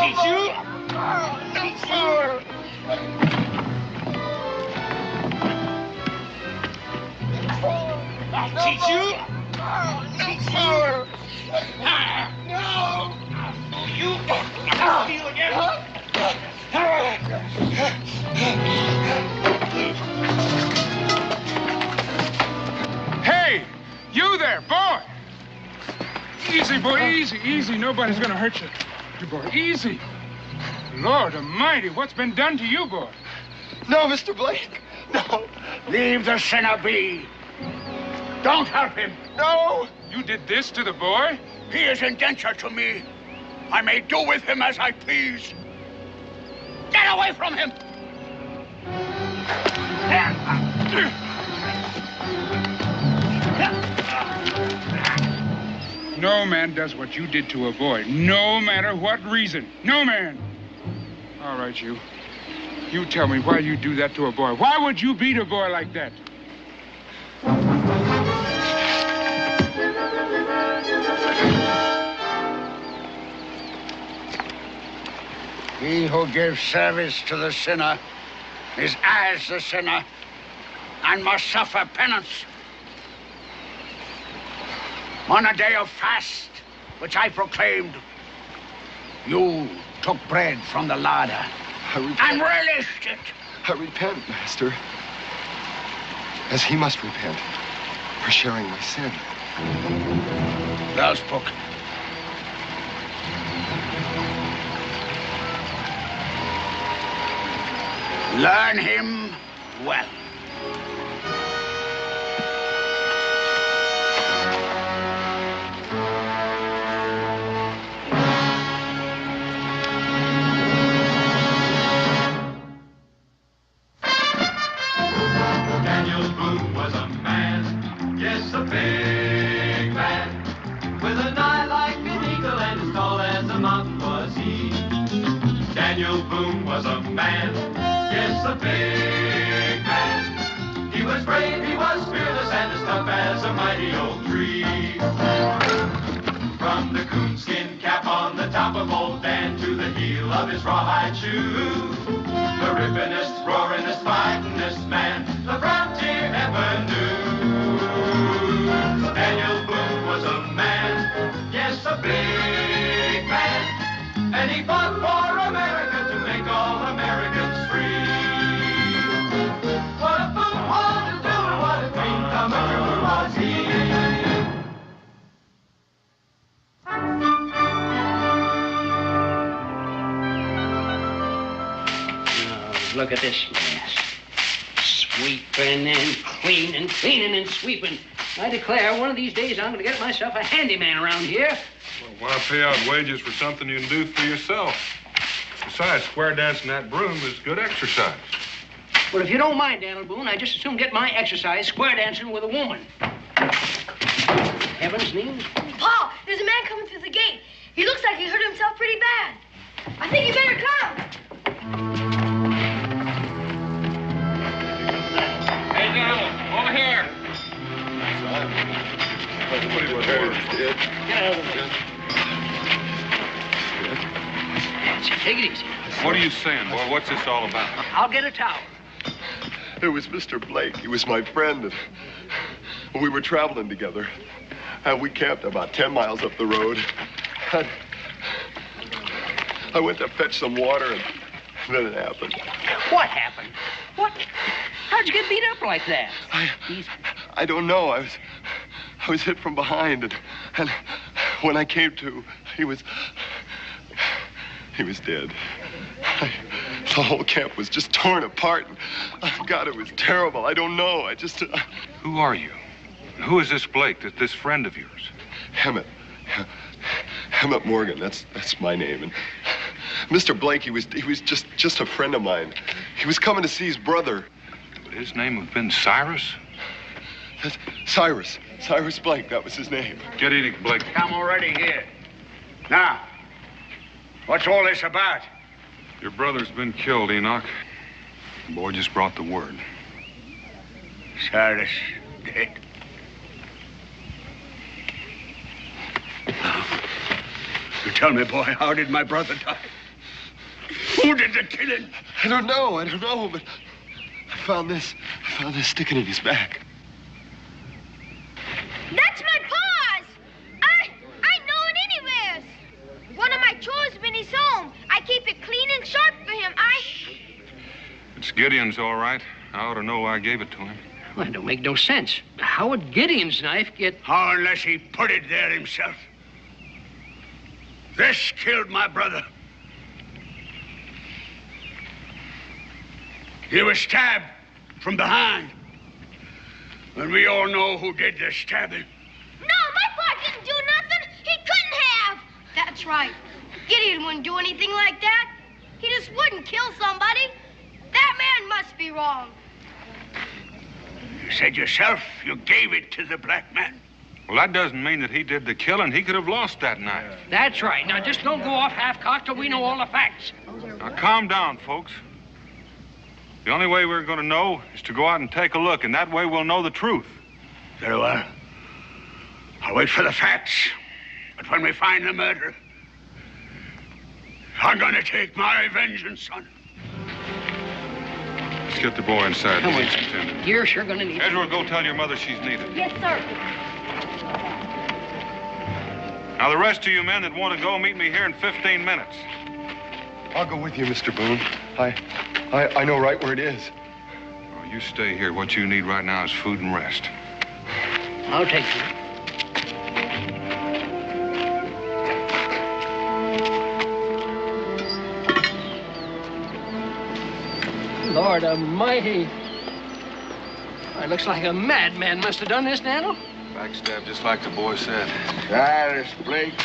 teach you. I'll teach you. No! You steal again? Hey, you there, boy! Easy, boy, easy, easy. Nobody's gonna hurt you. You boy, easy. Lord Almighty, what's been done to you, boy? No, Mr. Blake. No. Leave the sinner be. Don't help him. No. You did this to the boy? He is indentured to me. I may do with him as I please. Get away from him! No man does what you did to a boy, no matter what reason. No man. All right, you. You tell me why you do that to a boy. Why would you beat a boy like that? He who gives service to the sinner is as the sinner and must suffer penance. On a day of fast, which I proclaimed, you took bread from the larder and relished it. I repent, Master, as he must repent for sharing my sin. Well spoken. Learn him well. Daniel Boone was a man, yes, a big man, with an eye like an eagle and as tall as a mountain was he. Daniel Boone was a man, yes, a big man. He was brave, he was fearless, and as tough as a mighty old tree. From the coonskin cap on the top of old Dan to the heel of his rawhide shoe, the rippinest, roaringest, fightingest man the frontier ever knew. Daniel Boone was a man, yes, a big man, and he fought for America to make all Americans free. What a Boone wanted to do and what a dream come true was he. Look at this mess. Sweeping and cleaning, cleaning and sweeping. I declare, one of these days I'm going to get myself a handyman around here. Well, why pay out wages for something you can do for yourself? Besides, square dancing that broom is good exercise. Well, if you don't mind, Daniel Boone, I just as soon get my exercise square dancing with a woman. Heaven's names. Pa, there's a man coming through the gate. He looks like he hurt himself pretty bad. I think you better come. Hey, Donald, over here. Get out of the Take it easy. What are you saying, boy? What's this all about? I'll get a towel. It was Mr. Blake. He was my friend, and we were traveling together. And we camped about 10 miles up the road. And I went to fetch some water, and then it happened. What happened? What? How'd you get beat up like that? I don't know. I was hit from behind, and when I came to, he was dead. The whole camp was just torn apart. And, God, it was terrible. I don't know. Who are you? Who is this Blake, this friend of yours? Emmett Morgan. That's my name. And Mr. Blake, he was just a friend of mine. He was coming to see his brother. Would his name have been Cyrus? That's Cyrus Blake. That was his name. Get eating, Blake. I'm already here. Now, what's all this about? Your brother's been killed, Enoch. The boy just brought the word. Cyrus dead. You tell me, boy, how did my brother die? Who did the killing? I don't know, but I found this sticking in his back. That's my paws. I know it anywheres. One of my chores when he's home. I keep it clean and sharp for him. It's Gideon's, all right. I ought to know I gave it to him. Well, it don't make no sense. How would Gideon's knife get... How unless he put it there himself? This killed my brother. He was stabbed from behind. And we all know who did the stabbing. No, my pa didn't do nothing. He couldn't have. That's right. Gideon wouldn't do anything like that. He just wouldn't kill somebody. That man must be wrong. You said yourself you gave it to the black man. Well, that doesn't mean that he did the killing. He could have lost that knife. That's right. Now, just don't go off half-cocked till we know all the facts. Now, calm down, folks. The only way we're going to know is to go out and take a look, and that way we'll know the truth. Very well. I'll wait for the facts. But when we find the murderer, I'm going to take my vengeance on him. Let's get the boy inside. Come on. He's attended. You're sure gonna need it. Edward, go tell your mother she's needed. Yes, sir. Now, the rest of you men that want to go, meet me here in 15 minutes. I'll go with you, Mr. Boone. I know right where it is. Oh, you stay here. What you need right now is food and rest. I'll take you. Lord Almighty. It looks like a madman must have done this, Daniel. Backstab, just like the boy said. Cyrus Blake.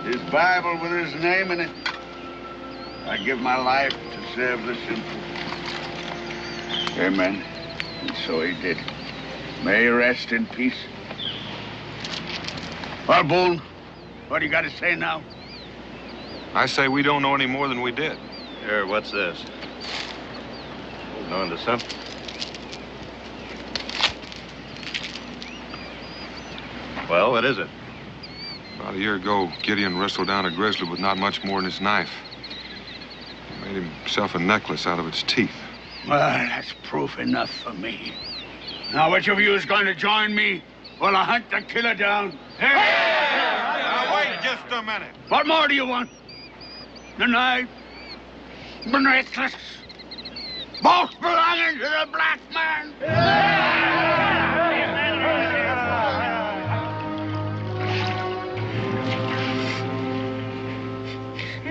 His Bible with his name in it. I give my life to serve the simple. Amen. And so he did. May he rest in peace. Well, Boone, what do you got to say now? I say we don't know any more than we did. Here, what's this? Holding on to something. Well, what is it? About a year ago, Gideon wrestled down a grizzly with not much more than his knife. He made himself a necklace out of its teeth. Well, that's proof enough for me. Now, which of you is going to join me while I hunt the killer down? Hey! Now, wait just a minute. What more do you want? The knife? The necklace? Both belonging to the black man?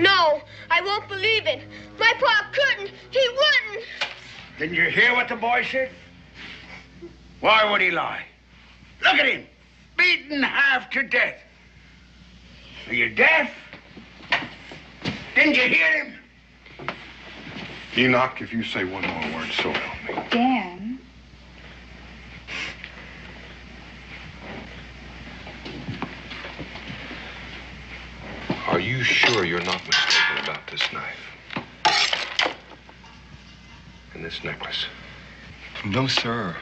No, I won't believe it. My pa couldn't. He wouldn't. Didn't you hear what the boy said? Why would he lie? Look at him, beaten half to death. Are you deaf? Didn't you hear him? Enoch, if you say one more word, so help me. Dan. Are you sure you're not mistaken about this knife? And this necklace? No, sir.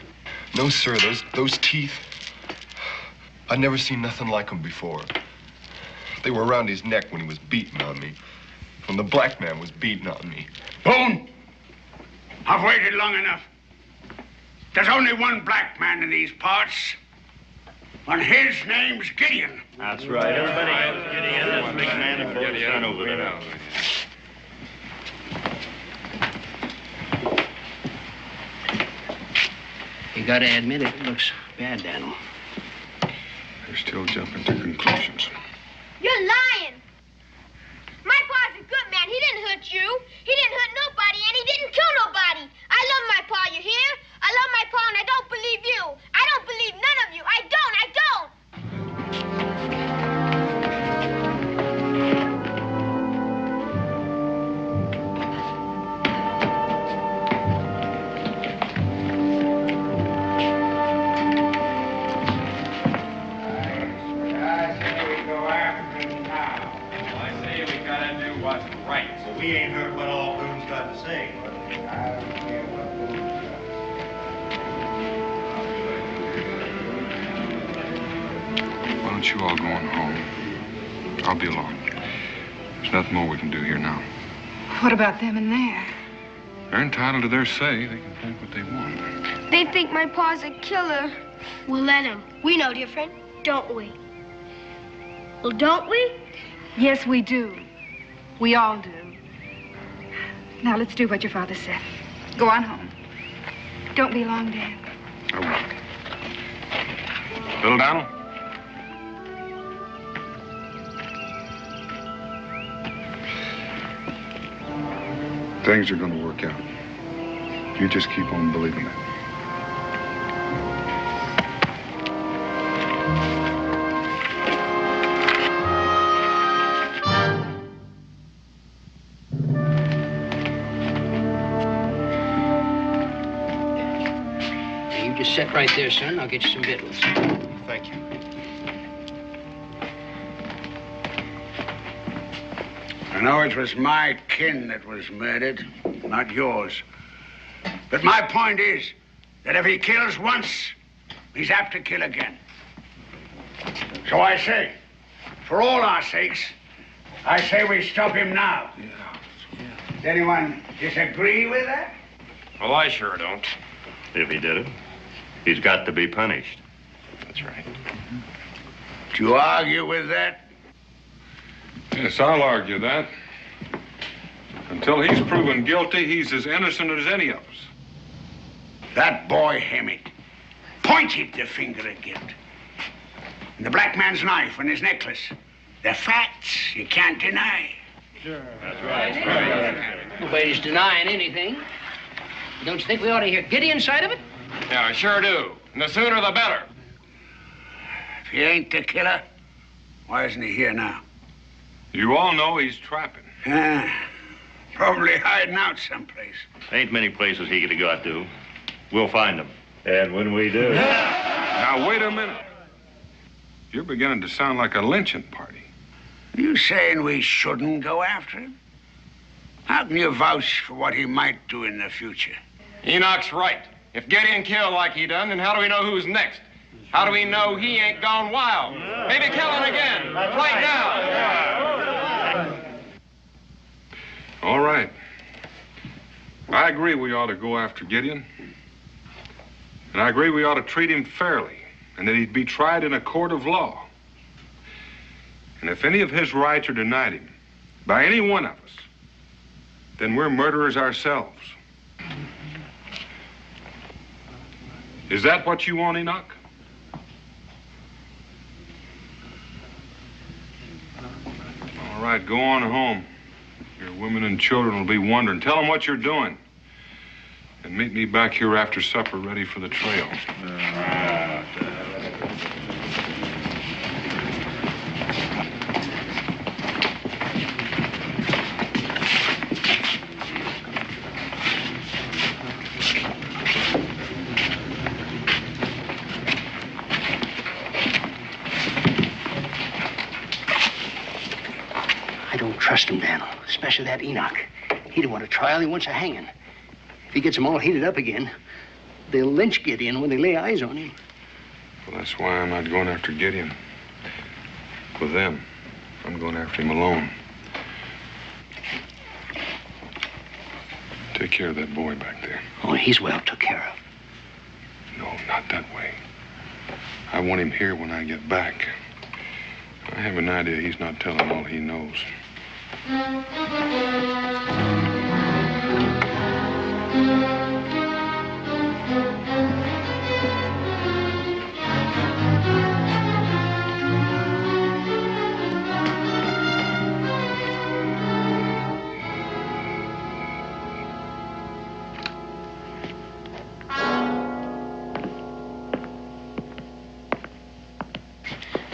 No, sir. Those teeth. I'd never seen nothing like them before. They were around his neck when he was beating on me. When the black man was beating on me. Boone, I've waited long enough. There's only one black man in these parts. And his name's Gideon. That's right. Everybody knows Gideon. That's a big man and full of sun over there. You gotta admit it looks bad, Daniel. You're still jumping to conclusions. You're lying. My pa's a good man. He didn't hurt you. He didn't hurt nobody, and he didn't kill nobody. I love my pa, you hear? I love my pa, and I don't believe you. I don't believe none of you. I don't. We ain't heard what all Boone's got to say. Why don't you all go on home? I'll be along. There's nothing more we can do here now. What about them in there? They're entitled to their say. They can think what they want. They think my pa's a killer. We'll let him. We know, dear friend, don't we? Well, don't we? Yes, we do. We all do. Now, let's do what your father said. Go on home. Don't be long, Dan. I won't. Little Donald? Things are going to work out. You just keep on believing it. You just sit right there, son. I'll get you some victuals. Thank you. I know it was my kin that was murdered, not yours. But my point is that if he kills once, he's apt to kill again. So I say, for all our sakes, I say we stop him now. Does anyone disagree with that? Well, I sure don't. If he did it, he's got to be punished. That's right. Do you argue with that? Yes, I'll argue that. Until he's proven guilty, he's as innocent as any of us. That boy Hemmett pointed the finger at guilt. And the black man's knife and his necklace. They're facts you can't deny. Sure. That's right. Nobody's denying anything. Don't you think we ought to hear Gideon's side of it? Yeah, I sure do. And the sooner the better. If he ain't the killer, why isn't he here now? You all know he's trapping. Probably hiding out someplace. Ain't many places he could go out to. We'll find him. And when we do... Now, wait a minute. You're beginning to sound like a lynching party. Are you saying we shouldn't go after him? How can you vouch for what he might do in the future? Enoch's right. If Gideon killed like he done, then how do we know who's next? How do we know he ain't gone wild? Maybe killing again, right now. All right. I agree we ought to go after Gideon. And I agree we ought to treat him fairly, and that he'd be tried in a court of law. And if any of his rights are denied him by any one of us, then we're murderers ourselves. Is that what you want, Enoch? All right, go on home. Your women and children will be wondering. Tell them what you're doing. And meet me back here after supper, ready for the trail. I don't trust him, Daniel, especially that Enoch. He don't want a trial, he wants a hanging. If he gets them all heated up again, they'll lynch Gideon when they lay eyes on him. Well, that's why I'm not going after Gideon with them. I'm going after him alone. Take care of that boy back there. Oh, he's well took care of. No, not that way. I want him here when I get back. I have an idea he's not telling all he knows.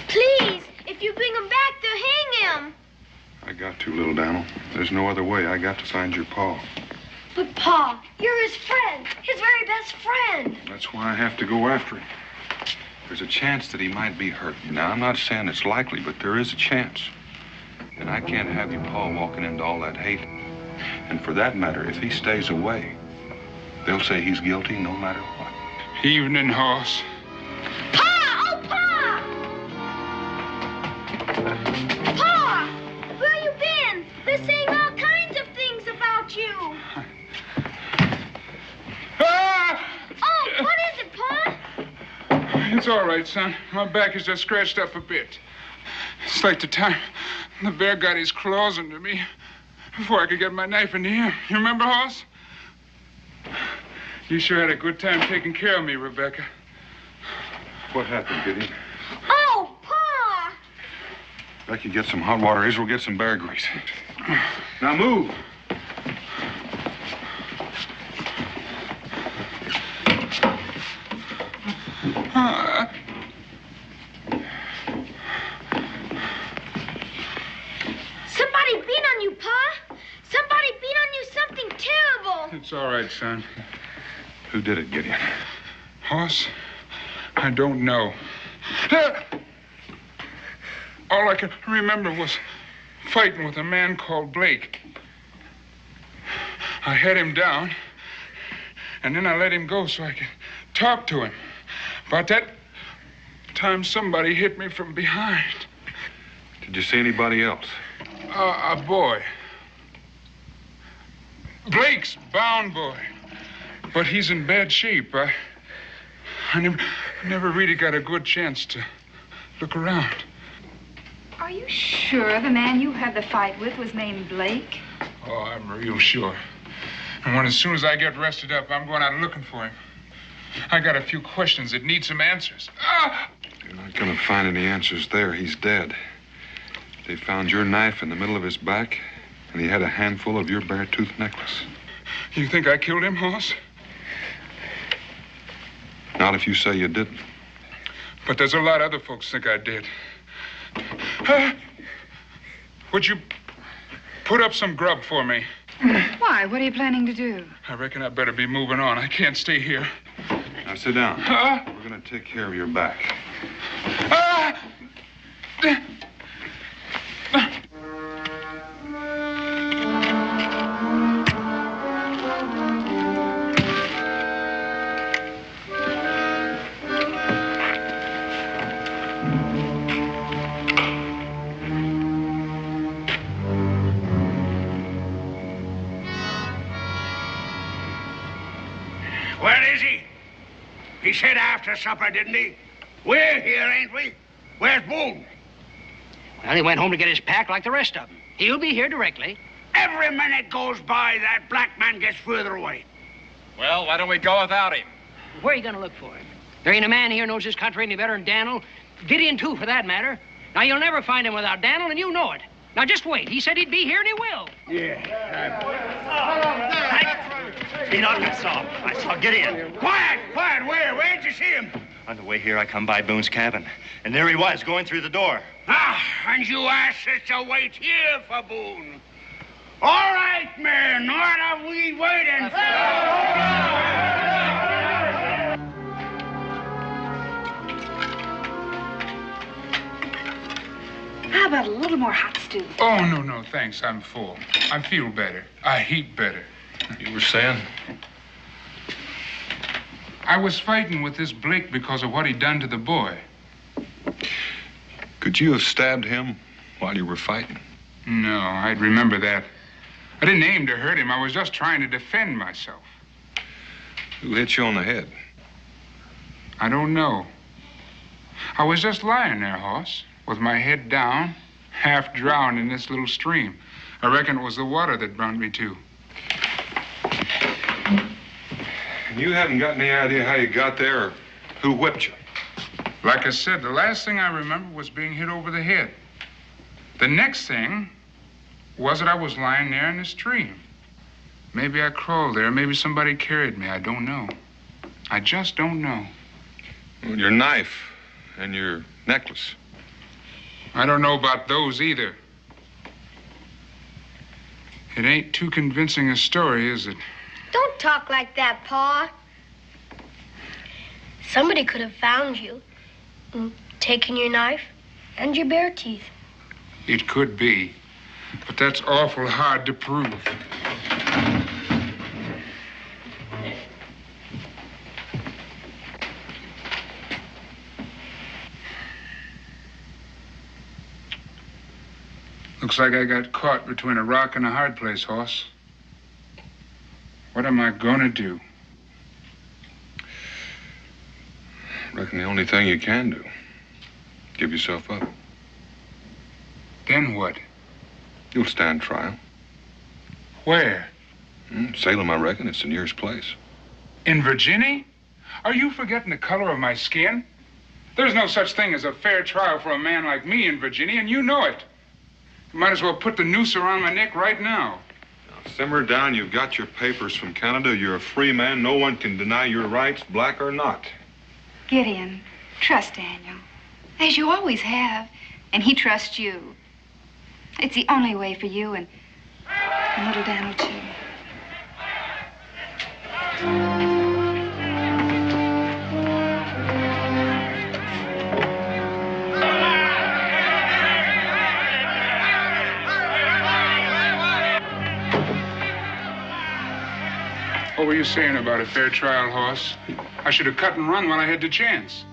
Please, if you bring him back, they'll hang him. I got to, little Donald. There's no other way. I got to find your pa. But, Pa, you're his friend, his very best friend. That's why I have to go after him. There's a chance that he might be hurt. Now, I'm not saying it's likely, but there is a chance. And I can't have your pa walking into all that hate. And for that matter, if he stays away, they'll say he's guilty no matter what. Evening, horse. Pa! Oh, Pa! Pa! Where you been? They're saying all kinds of things about It's all right, son. My back is just scratched up a bit. It's like the time the bear got his claws into me before I could get my knife into him. You remember, Hoss? You sure had a good time taking care of me, Rebecca. What happened, Gideon? Oh, Pa! Becky, get some hot water. Israel, get some bear grease. Now move. Somebody beat on you, Pa! Somebody beat on you something terrible! It's all right, son. Who did it, Gideon? Hoss, I don't know. All I can remember was fighting with a man called Blake. I had him down, and then I let him go so I could talk to him. About that time, somebody hit me from behind. Did you see anybody else? A boy. Blake's bound boy. But he's in bad shape. I never really got a good chance to look around. Are you sure the man you had the fight with was named Blake? Oh, I'm real sure. And as soon as I get rested up, I'm going out looking for him. I got a few questions that need some answers. You're not going to find any answers there. He's dead. They found your knife in the middle of his back, and he had a handful of your bear-tooth necklace. You think I killed him, Hoss? Not if you say you didn't. But there's a lot of other folks think I did. Would you put up some grub for me? Why? What are you planning to do? I reckon I better be moving on. I can't stay here. Now sit down. We're going to take care of your back. Where is he? He said after supper, didn't he? We're here, ain't we? Where's Boone? Well, he went home to get his pack like the rest of them. He'll be here directly. Every minute goes by, that black man gets further away. Well, why don't we go without him? Where are you going to look for him? There ain't a man here knows his country any better than Daniel. Gideon, too, for that matter. Now, you'll never find him without Daniel, and you know it. Now, just wait. He said he'd be here, and he will. Yeah. Lean on, I saw Gideon. Quiet, quiet. Where'd you see him? On the way here, I come by Boone's cabin, and there he was, going through the door. Ah, and you asked us to wait here for Boone. All right, men, what are we waiting for? How about a little more hot stew? Oh, no, thanks. I'm full. I feel better. I eat better. You were saying? I was fighting with this Blake because of what he'd done to the boy. Could you have stabbed him while you were fighting? No, I'd remember that. I didn't aim to hurt him. I was just trying to defend myself. Who hit you on the head? I don't know. I was just lying there, Hoss, with my head down, half drowned in this little stream. I reckon it was the water that brought me to. And you haven't got any idea how you got there or who whipped you? Like I said, the last thing I remember was being hit over the head. The next thing was that I was lying there in the stream. Maybe I crawled there. Maybe somebody carried me. I don't know. I just don't know. Well, your knife and your necklace. I don't know about those either. It ain't too convincing a story, is it? Don't talk like that, Pa. Somebody could have found you and taken your knife and your bare teeth. It could be, but that's awful hard to prove. Looks like I got caught between a rock and a hard place, Hoss. What am I gonna do? Reckon The only thing you can do. Give yourself up. Then what? You'll stand trial. Where? Salem, I reckon. It's the nearest place. In Virginia? Are you forgetting the color of my skin? There's no such thing as a fair trial for a man like me in Virginia, and you know it. You might as well put the noose around my neck right now. Now, simmer down. You've got your papers from Canada. You're a free man. No one can deny your rights, black or not. Gideon, trust Daniel, as you always have, and he trusts you. It's the only way for you and little Daniel, too. What were you saying about a fair trial, Hoss? I should have cut and run while I had the chance.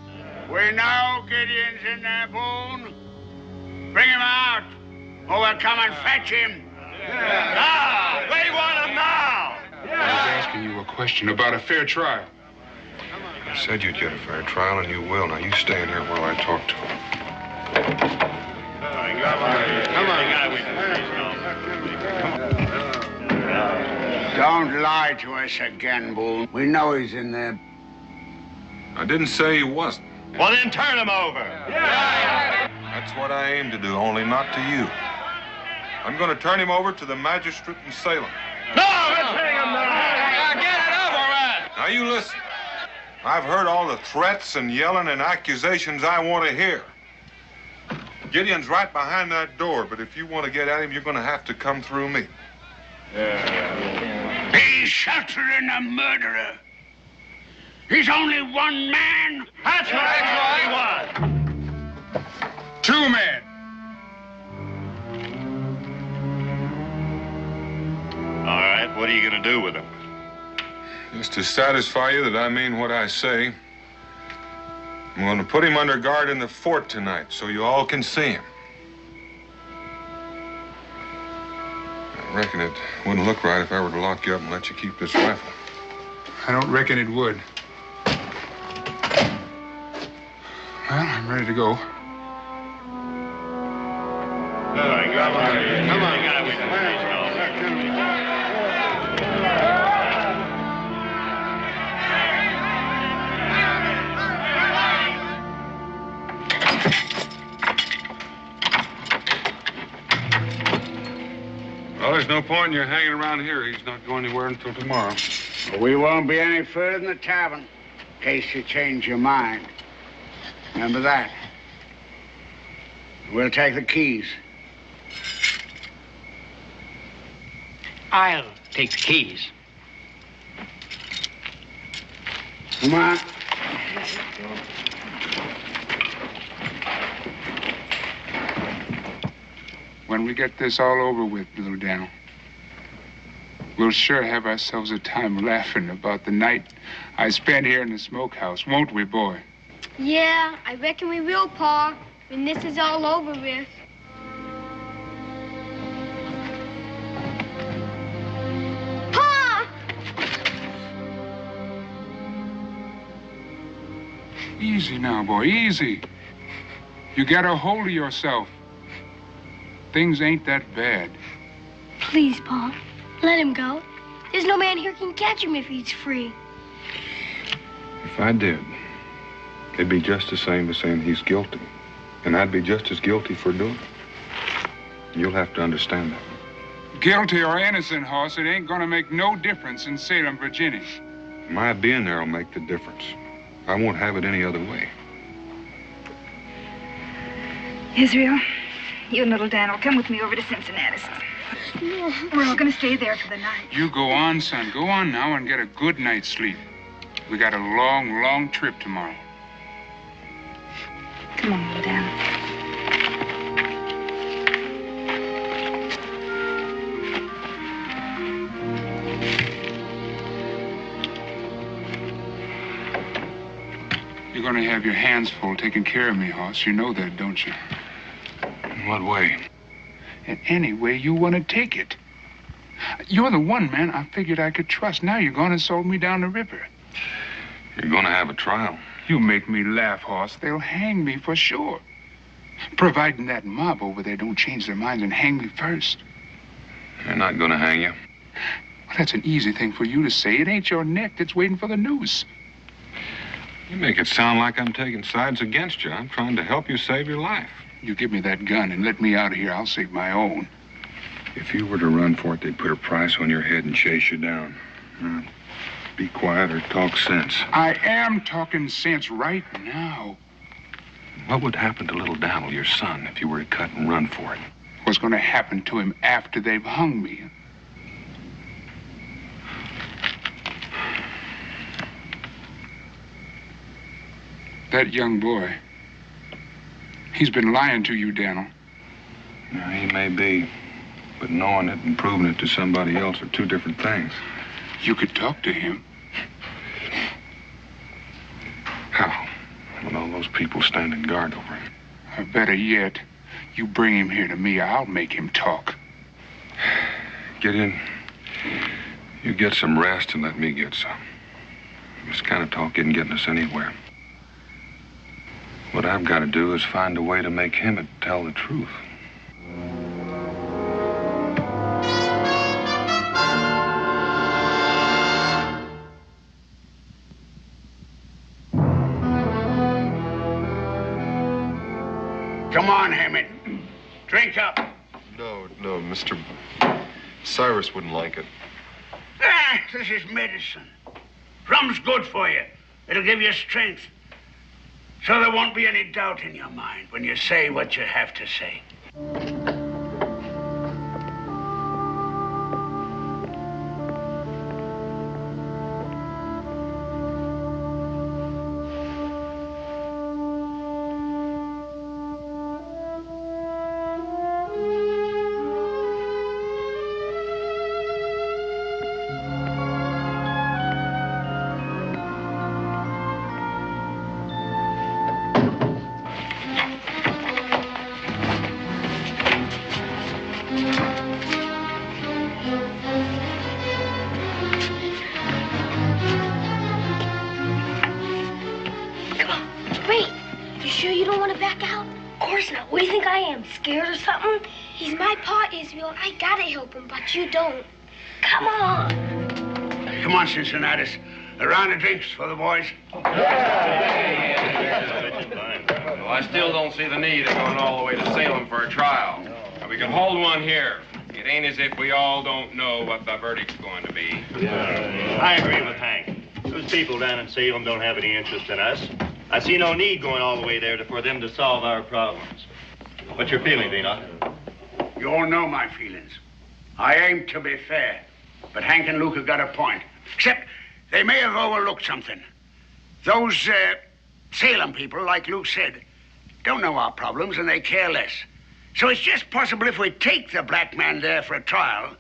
We know Gideon's in there, Boone. Bring him out, or we'll come and fetch him. Now! We want him now! I was asking you a question about a fair trial. I said you'd get a fair trial, and you will. Now, you stay in here while I talk to him. Don't lie to us again, Boone. We know he's in there. I didn't say he wasn't. Well, then turn him over. That's what I aim to do, only not to you. I'm going to turn him over to the magistrate in Salem. No, let's hang him now. Get it over with. Now, you listen. I've heard all the threats and yelling and accusations I want to hear. Gideon's right behind that door, but if you want to get at him, you're going to have to come through me. He's sheltering a murderer. He's only one man. That's right. Two men. All right, what are you going to do with him? Just to satisfy you that I mean what I say, I'm going to put him under guard in the fort tonight so you all can see him. I reckon it wouldn't look right if I were to lock you up and let you keep this rifle. I don't reckon it would. Well, I'm ready to go. Come on. Well, there's no point in you hanging around here. He's not going anywhere until tomorrow. We won't be any further than the tavern, in case you change your mind. Remember that. We'll take the keys. I'll take the keys. Come on. When we get this all over with, little Daniel, we'll sure have ourselves a time laughing about the night I spent here in the smokehouse, won't we, boy? Yeah, I reckon we will, Pa, when this is all over with. Pa! Easy now, boy, easy. You got a hold of yourself. Things ain't that bad. Please, Pa, let him go. There's no man here can catch him if he's free. If I did, it'd be just the same as saying he's guilty. And I'd be just as guilty for doing it. You'll have to understand that. Guilty or innocent, Hoss, it ain't gonna make no difference in Salem, Virginia. My being there will make the difference. I won't have it any other way. Israel, you and little Dan will come with me over to Cincinnati. We're all going to stay there for the night. You go on, son. Go on now and get a good night's sleep. We got a long, long trip tomorrow. Come on, little Dan. You're going to have your hands full taking care of me, Hoss. You know that, don't you? In what way? In any way you want to take it. You're the one man I figured I could trust. Now you're going and sold me down the river. You're going to have a trial. You make me laugh, Hoss. They'll hang me for sure. Providing that mob over there don't change their minds and hang me first. They're not going to hang you. Well, that's an easy thing for you to say. It ain't your neck that's waiting for the noose. You make it sound like I'm taking sides against you. I'm trying to help you save your life. You give me that gun and let me out of here, I'll save my own. If you were to run for it, they'd put a price on your head and chase you down. Be quiet or talk sense. I am talking sense right now. What would happen to little Daniel, your son, if you were to cut and run for it? What's going to happen to him after they've hung me? That young boy, he's been lying to you, Daniel. Now, he may be, but knowing it and proving it to somebody else are two different things. You could talk to him. How? With all those people standing guard over him. Or better yet, you bring him here to me, I'll make him talk. Gideon, you get some rest and let me get some. This kind of talk isn't getting us anywhere. What I've got to do is find a way to make him tell the truth. Come on, Hammett. Drink up. No, Mr. Cyrus wouldn't like it. This is medicine. Rum's good for you. It'll give you strength. So there won't be any doubt in your mind when you say what you have to say. Scared or something? He's my pa, Israel. I gotta help him, but you don't. Come on. Come on, Cincinnatus. A round of drinks for the boys. Well, I still don't see the need of going all the way to Salem for a trial. Now, we can hold one here. It ain't as if we all don't know what the verdict's going to be. I agree with Hank. Those people down in Salem don't have any interest in us. I see no need going all the way there for them to solve our problems. What's your feeling, Enoch? You all know my feelings. I aim to be fair, but Hank and Luke have got a point. Except they may have overlooked something. Those Salem people, like Luke said, don't know our problems and they care less. So it's just possible if we take the black man there for a trial,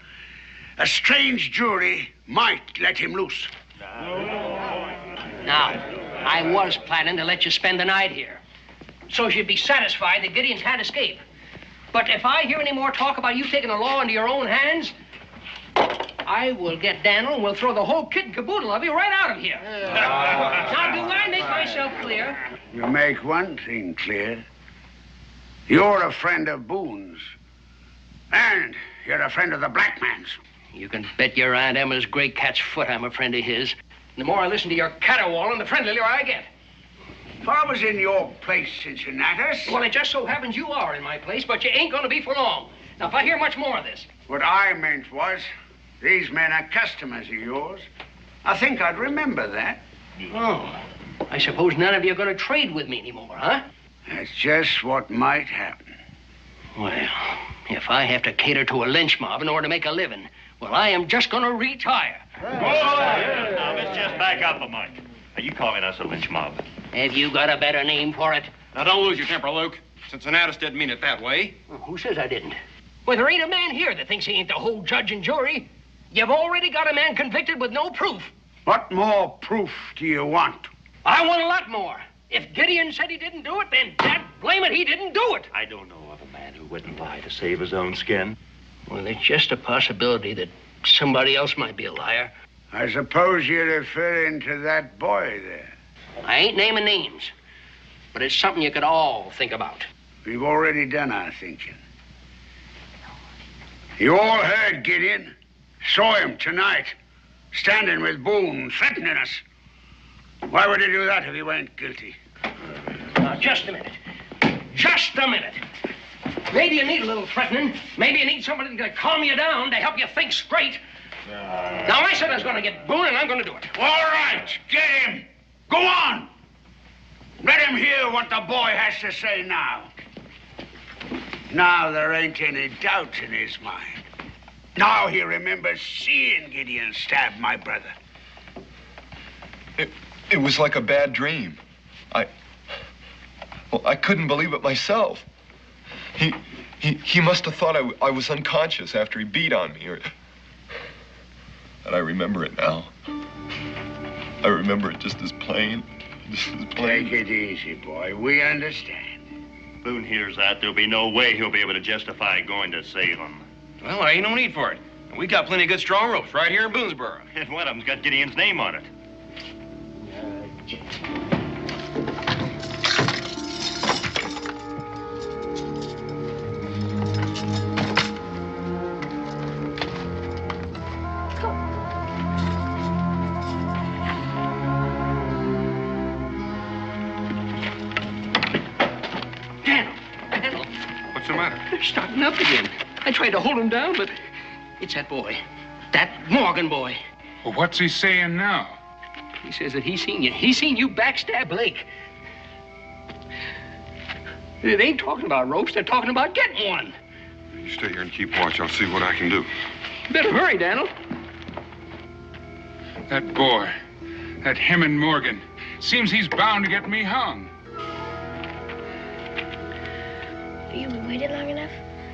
a strange jury might let him loose. Now, I was planning to let you spend the night here, so you'd be satisfied that Gideon can't escape. But if I hear any more talk about you taking the law into your own hands, I will get Daniel and we'll throw the whole kit and caboodle of you right out of here. Now, do I make myself clear? You make one thing clear. You're a friend of Boone's. And you're a friend of the black man's. You can bet your Aunt Emma's gray cat's foot I'm a friend of his. The more I listen to your caterwauling, the friendlier I get. If I was in your place, Cincinnatus... Well, it just so happens you are in my place, but you ain't going to be for long. Now, if I hear much more of this... What I meant was, these men are customers of yours. I think I'd remember that. Oh, I suppose none of you are going to trade with me anymore, huh? That's just what might happen. Well, if I have to cater to a lynch mob in order to make a living, well, I am just going to retire. Now, let's just back up a mite. Are you calling us a lynch mob? Have you got a better name for it? Now, don't lose your temper, Luke. Cincinnatus didn't mean it that way. Well, who says I didn't? Well, there ain't a man here that thinks he ain't the whole judge and jury. You've already got a man convicted with no proof. What more proof do you want? I want a lot more. If Gideon said he didn't do it, then dad blame it, he didn't do it. I don't know of a man who wouldn't lie to save his own skin. Well, it's just a possibility that somebody else might be a liar. I suppose you're referring to that boy there. I ain't naming names, but it's something you could all think about. We've already done our thinking. You all heard Gideon. Saw him tonight, standing with Boone, threatening us. Why would he do that if he weren't guilty? Now, just a minute. Just a minute. Maybe you need a little threatening. Maybe you need somebody to calm you down, to help you think straight. Now, I said I was going to get Boone, and I'm going to do it. All right, get him. Go on. Let him hear what the boy has to say now. Now there ain't any doubt in his mind. Now he remembers seeing Gideon stab my brother. It was like a bad dream. I couldn't believe it myself. He must have thought I was unconscious after he beat on me. And I remember it now. I remember it just as plain. Take it easy, boy. We understand. Boone hears that. There'll be no way he'll be able to justify going to Salem. Well, there ain't no need for it. We got plenty of good strong ropes right here in Boonesboro. And one of them's got Gideon's name on it. What's the matter? They're starting up again. I tried to hold him down, but it's that boy. That Morgan boy. Well, what's he saying now? He says that he's seen you. He's seen you backstab Blake. They ain't talking about ropes. They're talking about getting one. You stay here and keep watch. I'll see what I can do. Better hurry, Daniel. That boy, that him and Morgan, seems he's bound to get me hung. You waited long enough?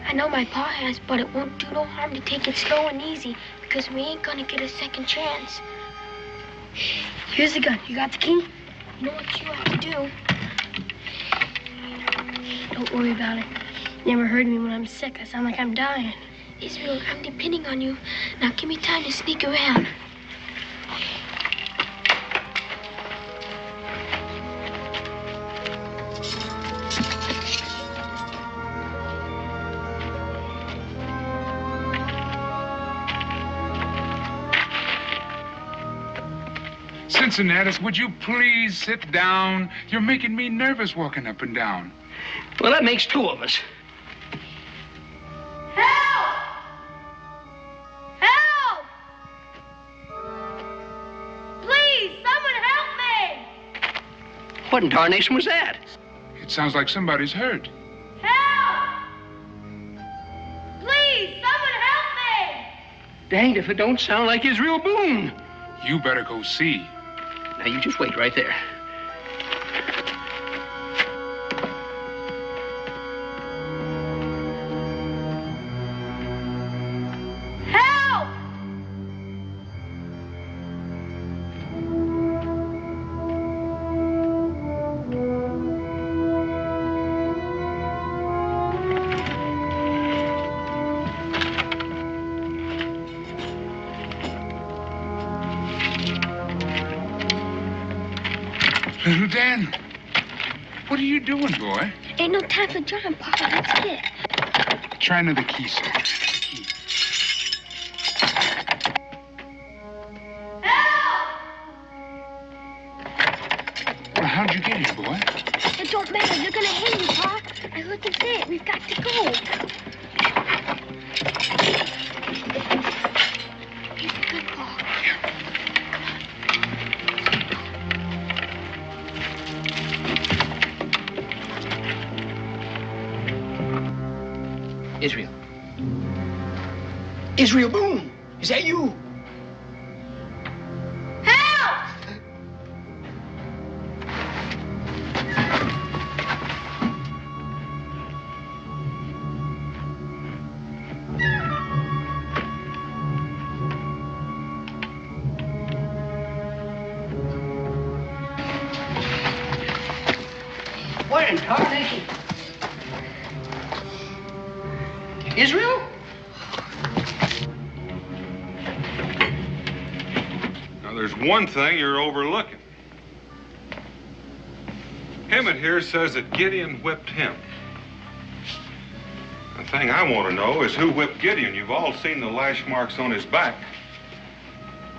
I know my pa has, but it won't do no harm to take it slow and easy, because we ain't gonna get a second chance. Here's the gun. You got the key? You know what you have to do. Don't worry about it. Never heard me when I'm sick. I sound like I'm dying. Israel, I'm depending on you. Now give me time to sneak around. Cincinnatus, would you please sit down? You're making me nervous walking up and down. Well, that makes two of us. Help! Help! Please, someone help me! What in tarnation was that? It sounds like somebody's hurt. Help! Please, someone help me! Danged if it don't sound like Israel Boone. You better go see. Now, you just wait right there. Help! Little Dan, what are you doing, boy? Ain't no time for John, Papa. Let's get. Try another key, sir. Key. Help! Well, how'd you get here, boy? It don't matter. They're gonna hang you, Pa. I heard them say it. We've got to go. He's a good Pa. Israel. Israel Boone, is that you? Help! What in tarnation? Israel? Now, there's one thing you're overlooking. Emmett here says that Gideon whipped him. The thing I want to know is who whipped Gideon. You've all seen the lash marks on his back.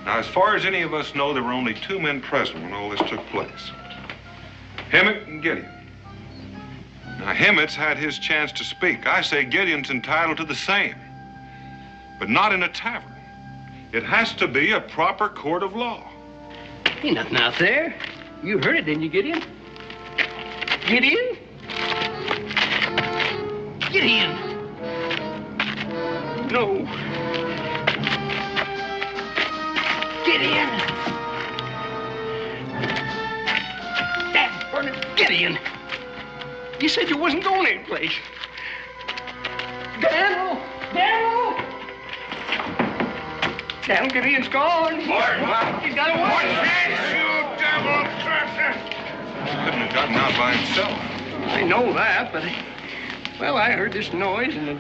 Now, as far as any of us know, there were only two men present when all this took place. Emmett and Gideon. Now, Emmett's had his chance to speak. I say Gideon's entitled to the same. But not in a tavern. It has to be a proper court of law. Ain't nothing out there. You heard it, didn't you, Gideon? Gideon? Gideon! No. Gideon! Dad, burn it, Gideon! You said you wasn't going anyplace. Daniel! Daniel! Daniel, Gideon's gone. What? He's got away. What's this, you devil crusher? Couldn't have gotten out by himself. I know that, but, well, I heard this noise, and,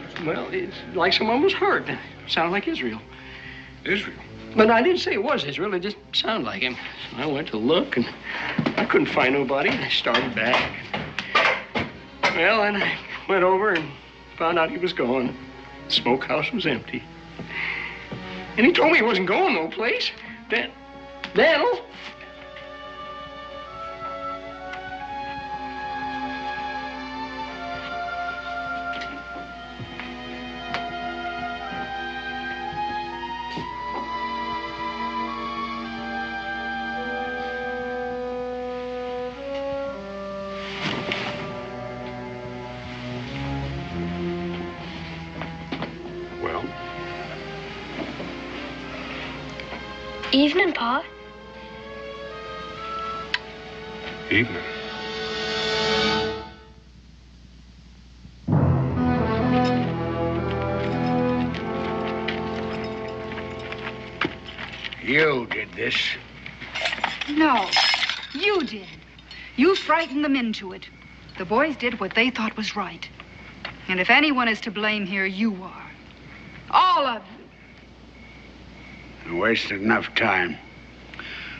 it's like someone was hurt. It sounded like Israel. Israel? But I didn't say it was Israel. It just sounded like him. So I went to look, and I couldn't find nobody, and I started back. Well, and I went over and found out he was gone. The smokehouse was empty. And he told me he wasn't going no place. Daniel? Evening, Pa. Evening. You did this. No, you did. You frightened them into it. The boys did what they thought was right. And if anyone is to blame here, you are. All of you. You wasted enough time.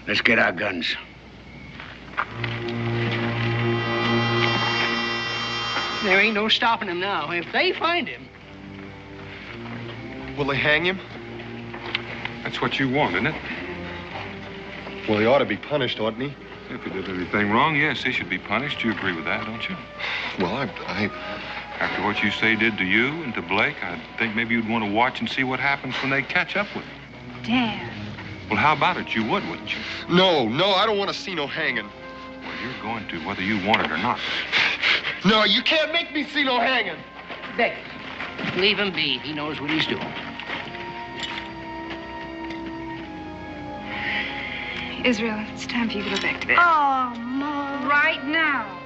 Let's get our guns. There ain't no stopping him now. If they find him. Will they hang him? That's what you want, isn't it? Well, he ought to be punished, oughtn't he? If he did anything wrong, yes, he should be punished. You agree with that, don't you? Well, After what you say did to you and to Blake, I think maybe you'd want to watch and see what happens when they catch up with him. Dan. Well, how about it? You would, wouldn't you? No, I don't want to see no hanging. Well, you're going to, whether you want it or not. No, you can't make me see no hanging. Becky, leave him be. He knows what he's doing. Israel, it's time for you to go back to bed. Oh, Mom. Right now.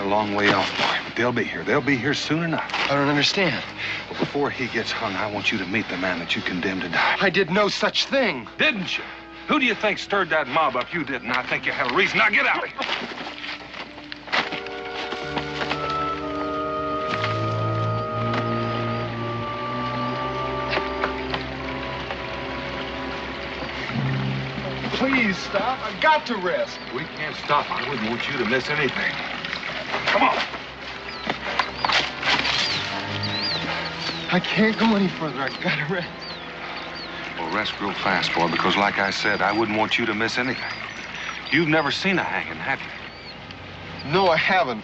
Long way off, boy, but they'll be here. They'll be here soon enough. I don't understand. But before he gets hung, I want you to meet the man that you condemned to die. I did no such thing. Didn't you? Who do you think stirred that mob up? You didn't. I think you had a reason. Now get out of here. Please stop. I've got to rest. We can't stop. I wouldn't want you to miss anything. Come on. I can't go any further. I've got to rest. Well, rest real fast, boy, because like I said, I wouldn't want you to miss anything. You've never seen a hanging, have you? No, I haven't.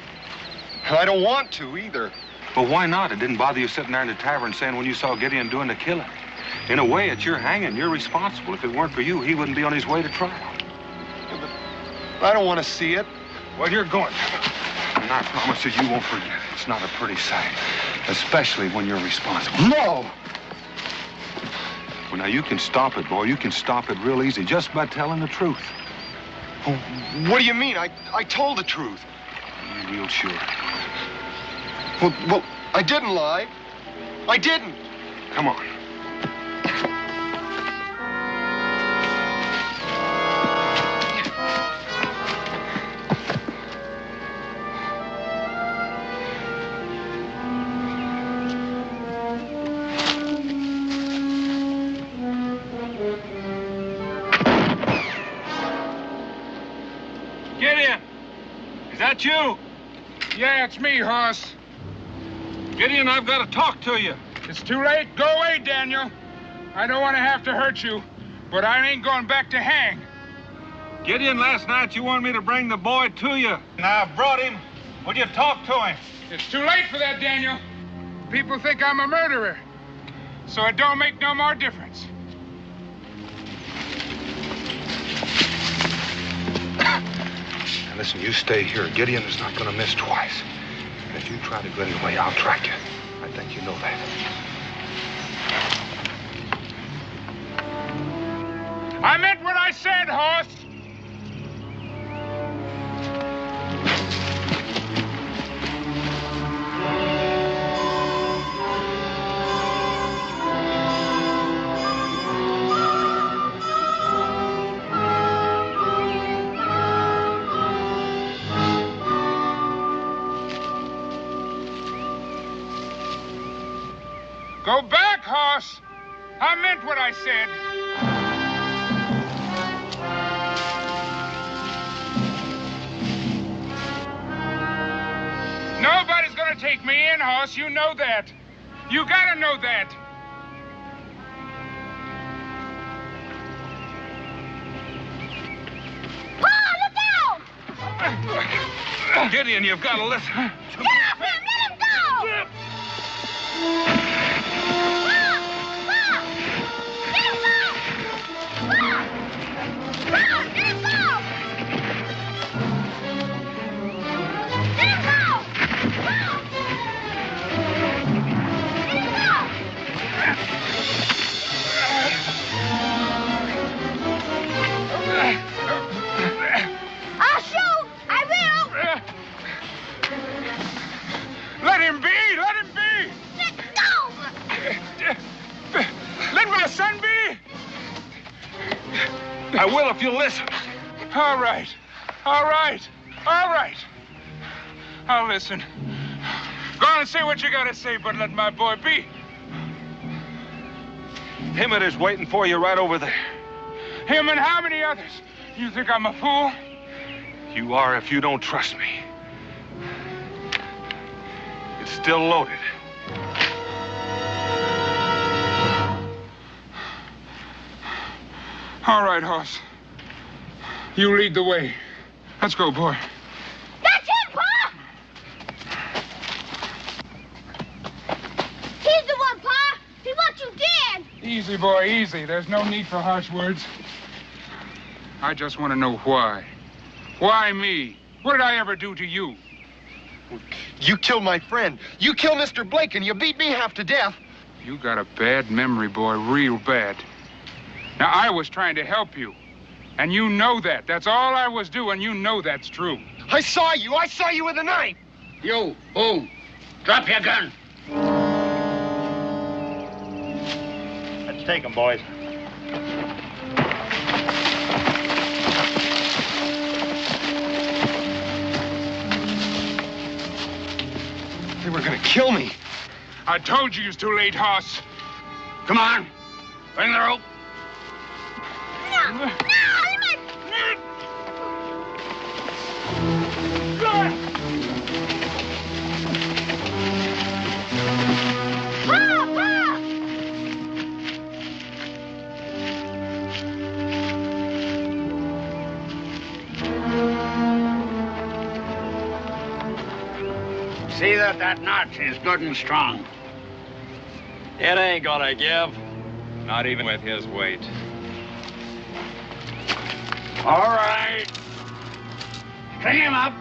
And I don't want to either. Well, why not? It didn't bother you sitting there in the tavern saying when you saw Gideon doing the killing. In a way, it's your hanging. You're responsible. If it weren't for you, he wouldn't be on his way to trial. Yeah, but I don't want to see it. Well, you're going to. And I promise you, you won't forget it. It's not a pretty sight, especially when you're responsible. No! Well, now, you can stop it, boy. You can stop it real easy just by telling the truth. Oh, what do you mean? I told the truth. Are you real sure? Well, I didn't lie. I didn't. Come on. Gideon! Is that you? Yeah, it's me, Hoss. Gideon, I've got to talk to you. It's too late. Go away, Daniel. I don't want to have to hurt you, but I ain't going back to hang. Gideon, last night you wanted me to bring the boy to you. And I brought him. Would you talk to him? It's too late for that, Daniel. People think I'm a murderer, so it don't make no more difference. Now listen, you stay here. Gideon is not going to miss twice. And if you try to go any way, I'll track you. I think you know that. I meant what I said, Hoss. Go back, Hoss. I meant what I said. Nobody's gonna take me in, Hoss. You know that. You gotta know that. Pa, look out! Gideon, you've got to listen. Get off him! Let him go! I'll shoot! I will! Let him be! Let him be! Let go! Let my son be! I will if you listen. All right. All right. All right. I'll listen. Go on and say what you gotta say, but let my boy be. Emmett is waiting for you right over there. Him and how many others? You think I'm a fool? You are if you don't trust me. It's still loaded. All right, Hoss. You lead the way. Let's go, boy. That's him, Pa! He's the one, Pa! He wants you dead! Easy, boy, easy. There's no need for harsh words. I just want to know why. Why me? What did I ever do to you? You killed my friend. You killed Mr. Blake, and you beat me half to death. You got a bad memory, boy, real bad. Now, I was trying to help you. And you know that. That's all I was doing. You know that's true. I saw you. I saw you with a knife. You, Boone, drop your gun. Let's take him, boys. They were gonna kill me. I told you it's too late, Hoss. Come on, bring the rope. No! No! See that knot is good and strong. It ain't gonna give. Not even with his weight. All right. String him up.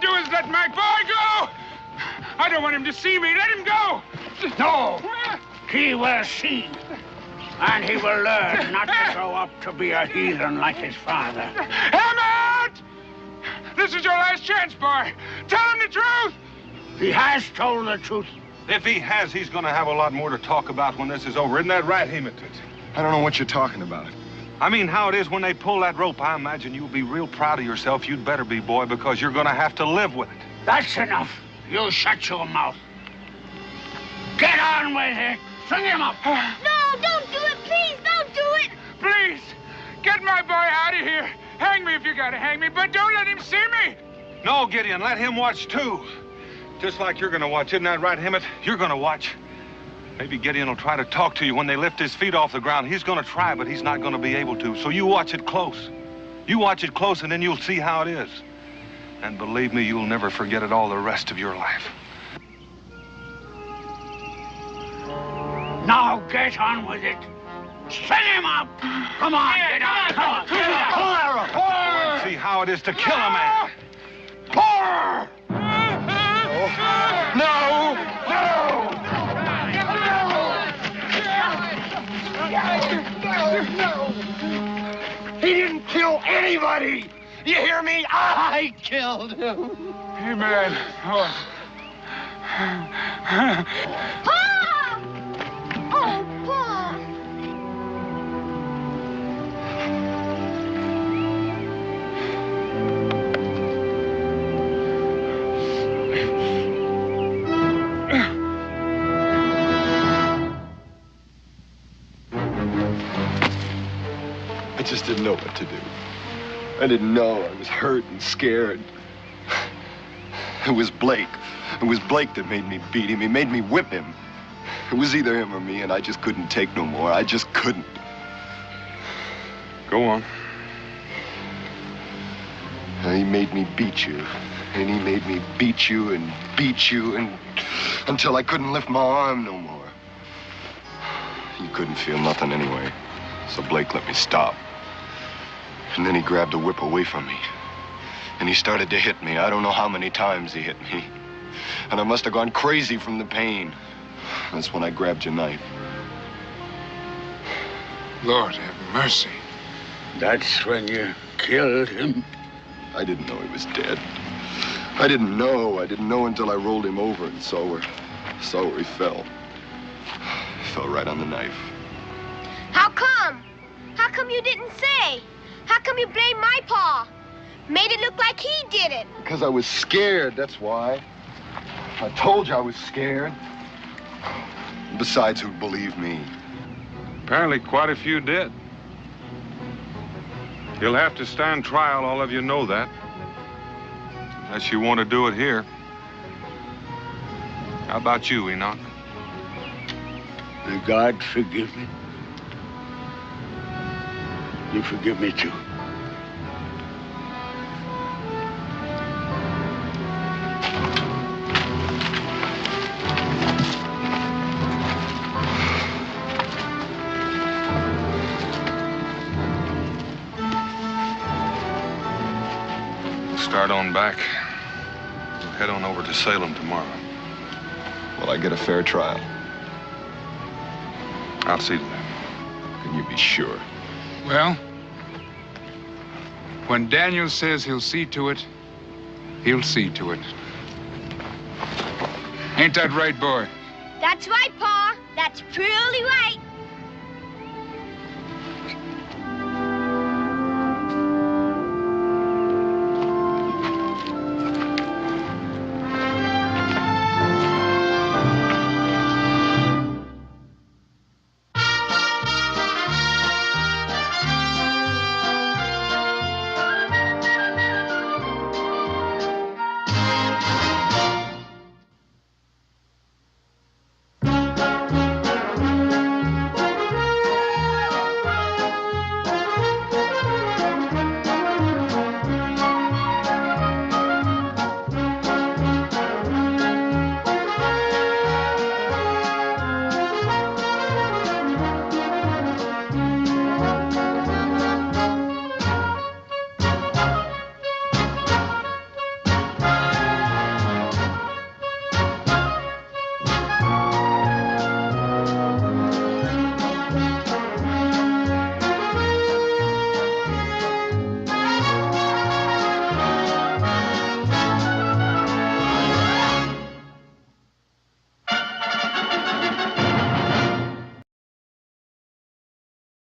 do is let my boy go! I don't want him to see me. Let him go! No! He will see. And he will learn not to grow up to be a heathen like his father. Hammett! This is your last chance, boy. Tell him the truth! He has told the truth. If he has, he's going to have a lot more to talk about when this is over. Isn't that right, Hammett? I don't know what you're talking about. I mean, how it is when they pull that rope. I imagine you'll be real proud of yourself. You'd better be, boy, because you're going to have to live with it. That's enough. You shut your mouth. Get on with it. String him up. No, don't do it. Please, don't do it. Please, get my boy out of here. Hang me if you gotta hang me, but don't let him see me. No, Gideon, let him watch, too. Just like you're going to watch. Isn't that right, Hammett? You're going to watch. Maybe Gideon will try to talk to you when they lift his feet off the ground. He's going to try, but he's not going to be able to. So you watch it close. You watch it close, and then you'll see how it is. And believe me, you'll never forget it all the rest of your life. Now get on with it. String him up. Come on, get on. Come on. See how it is to kill a man. Pour! No! He didn't kill anybody. You hear me? I killed him. Hey, man. Oh. Pa! Oh, Pa! I just didn't know what to do. I didn't know. I was hurt and scared. It was Blake. It was Blake that made me beat him. He made me whip him. It was either him or me, and I just couldn't take no more. I just couldn't. Go on. And he made me beat you. And he made me beat you and until I couldn't lift my arm no more. You couldn't feel nothing anyway. So Blake let me stop. And then he grabbed the whip away from me. And he started to hit me. I don't know how many times he hit me. And I must have gone crazy from the pain. That's when I grabbed your knife. Lord have mercy. That's when you killed him. I didn't know he was dead. I didn't know until I rolled him over and saw where he fell. He fell right on the knife. How come? How come you didn't say? How come you blamed my pa? Made it look like he did it. Because I was scared, that's why. I told you I was scared. Besides, who'd believe me? Apparently quite a few did. You'll have to stand trial, all of you know that. Unless you want to do it here. How about you, Enoch? May God forgive me. You forgive me, too. Start on back. We'll head on over to Salem tomorrow. Will I get a fair trial? I'll see to that. Can you be sure? Well, when Daniel says he'll see to it, he'll see to it. Ain't that right, boy? That's right, Pa. That's purely right.